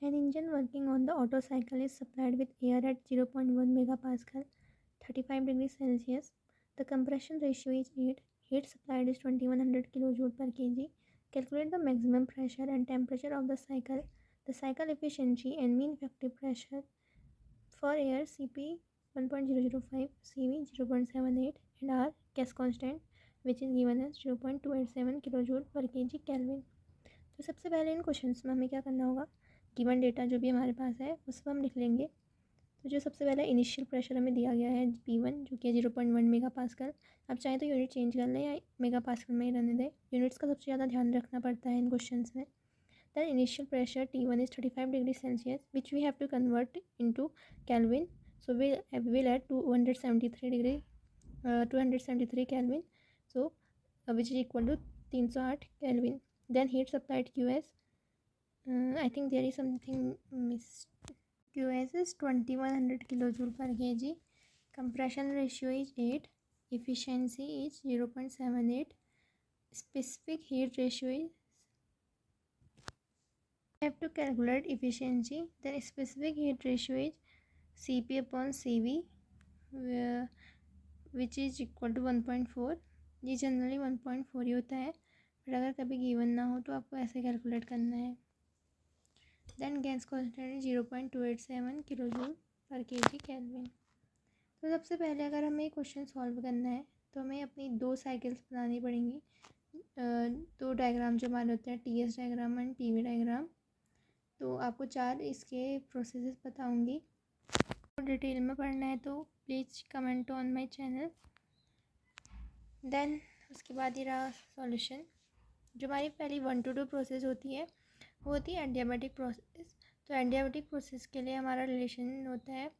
An engine working on the Otto cycle is supplied with air at 0.1 megapascal, 35 degrees Celsius. The compression ratio is 8. Heat supplied is 2100 kilojoule per kg. Calculate the maximum pressure and temperature of the cycle, the cycle efficiency and mean effective pressure. For air, Cp 1.005, Cv 0.78 and R gas constant which is given as 0.287 kilojoule per kg Kelvin. तो सबसे पहले इन questions में हमें क्या करना होगा, given data जो भी हमारे पास है उस पर हम लिख लेंगे। तो जो सबसे पहले इनिशियल प्रेशर हमें दिया गया है P1 जो कि 0.1 मेगा पास्कल। आप चाहें तो यूनिट चेंज कर लें या मेगा पास्कल में ही रहने दें, यूनिट्स का सबसे ज़्यादा ध्यान रखना पड़ता है इन क्वेश्चंस में। Then initial pressure T1 is 35 degree Celsius which we have to convert into kelvin, so will add 273 kelvin, so which is equal to 308 kelvin. Then heat supplied QS, I think there is something missed. QS is 2100 kilojoule per kg. Compression ratio is 8. Efficiency is 0.78. Specific heat ratio is, I have to calculate efficiency. Then specific heat ratio is Cp upon Cv, which is equal to 1.4. ये generally 1.4 ही होता है, but अगर कभी given ना हो तो आपको ऐसे कैलकुलेट करना है। देन गैस कॉन्स्टेंट 0.287 किलोजूल पर केजी केल्विन। तो सबसे पहले अगर हमें क्वेश्चन सॉल्व करना है तो हमें अपनी दो साइकिल्स बनानी पड़ेंगी, दो डायग्राम जो हमारे होते हैं TS diagram and PV diagram. तो आपको 4 इसके प्रोसेसेस बताऊंगी। तो डिटेल में पढ़ना है तो please comment on my channel. Then उसके बाद ये रहा सॉल्यूशन। जो हमारी पहली 1 to 2 प्रोसेस होती है वो होती है एडियाबैटिक प्रोसेस। तो एडियाबैटिक प्रोसेस के लिए हमारा रिलेशन होता है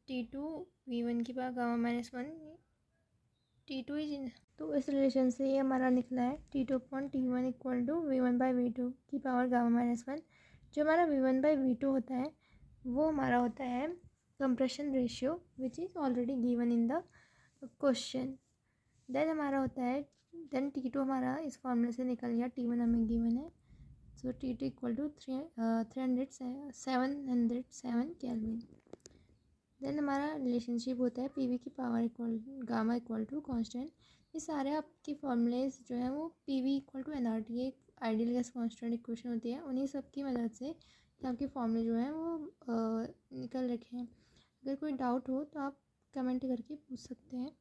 T2 V1 की पावर गामा -1 T2 इज, तो इस रिलेशन से ये हमारा निकला है T2 upon T1 equal to V1/V2 की पावर गामा -1। जो हमारा V1/V2 होता है वो हमारा होता है compression ratio which is already given in the question. Then हमारा होता है, देन T2 हमारा इस फॉर्मूले से निकल गया, T1 हमें गिवन है, so T2 equal to 707 kelvin. Then हमारा रिलेशनशिप होता है PV की power equal gamma equal to constant. ये सारे आपके फॉर्मूलेज जो है वो PV इक्वल टू nRT एक आइडियल गैस कांस्टेंट इक्वेशन होती है, उन्हीं सब की मदद से आपके फॉर्मूले जो हैं वो निकल रखे हैं। अगर कोई डाउट हो तो आप कमेंट करके पूछ सकते हैं।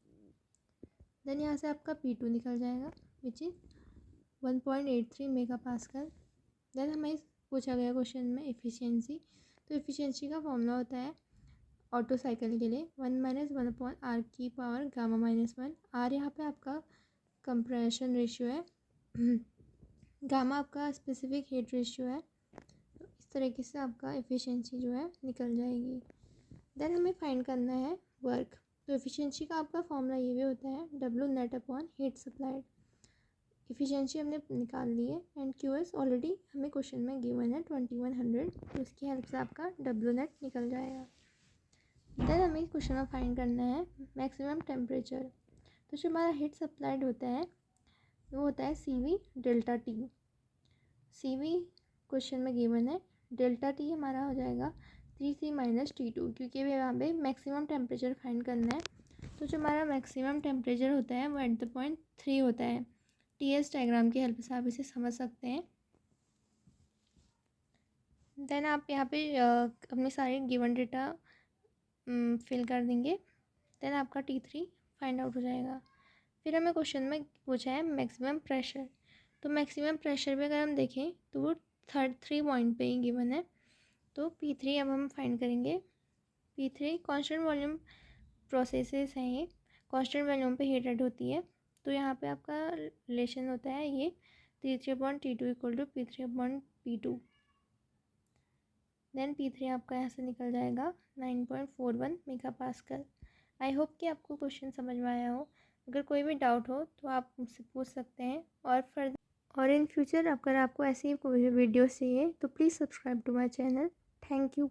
देन यहाँ से आपका P2 निकल जाएगा which is 1.83 mega pascal. Then हमें पूछा गया क्वेश्चन में एफिशिएंसी, तो एफिशिएंसी का फॉर्मूला होता है ऑटो साइकिल के लिए 1-1/R की पावर गामा -1। R यहाँ पे आपका कंप्रेशन रेशियो है, गामा आपका स्पेसिफिक हीट रेशियो है। तो इस तरीके से आपका एफिशिएंसी जो है निकल जाएगी। देन हमें फाइंड करना है वर्क। तो एफिशिएंसी का आपका फॉर्मूला ये भी होता है W net upon heat supplied. Efficiency हमने निकाल ली है एंड QS ऑलरेडी हमें क्वेश्चन में गिवन है 2100, तो इसकी हेल्प से आपका W नेट निकल जाएगा। देन हमें क्वेश्चन में फाइंड करना है मैक्सिमम टेम्परेचर। तो जो हमारा हीट सप्लाइड होता है वो होता है CV delta T। CV question में गिवन है, डेल्टा T हमारा हो जाएगा 3C - T2, क्योंकि यहाँ पे मैक्सिमम टेम्परेचर फाइंड करना है। तो जो हमारा मैक्सिमम टेम्परेचर होता है वो एट द पॉइंट 3 होता है। TS डायग्राम की हेल्प से आप इसे समझ सकते हैं। देन आप यहाँ पे अपनी सारी गिवन डेटा फिल कर देंगे, देन आपका T3 फाइंड आउट हो जाएगा। फिर हमें क्वेश्चन में पूछा है मैक्सिमम प्रेशर। तो मैक्सिमम प्रेशर पे अगर हम देखें तो वो 3 पॉइंट पे ही गिवन है। तो P3 अब हम फाइंड करेंगे। P3 कांस्टेंट वॉल्यूम प्रोसेसेस हैं, ये कांस्टेंट वॉल्यूम पे हीट ऐड होती है। तो यहाँ पे आपका रिलेशन होता है ये T3/T2 equal to P3/P2। Then P3 आपका यहाँ से निकल जाएगा 9.41 मेगा पास्कल। आई होप कि आपको क्वेश्चन समझ में आया हो। अगर कोई भी डाउट हो तो आप मुझसे पूछ सकते हैं, और इन फ्यूचर अगर आपको ऐसी वीडियोस चाहिए तो please subscribe to my channel. Thank you.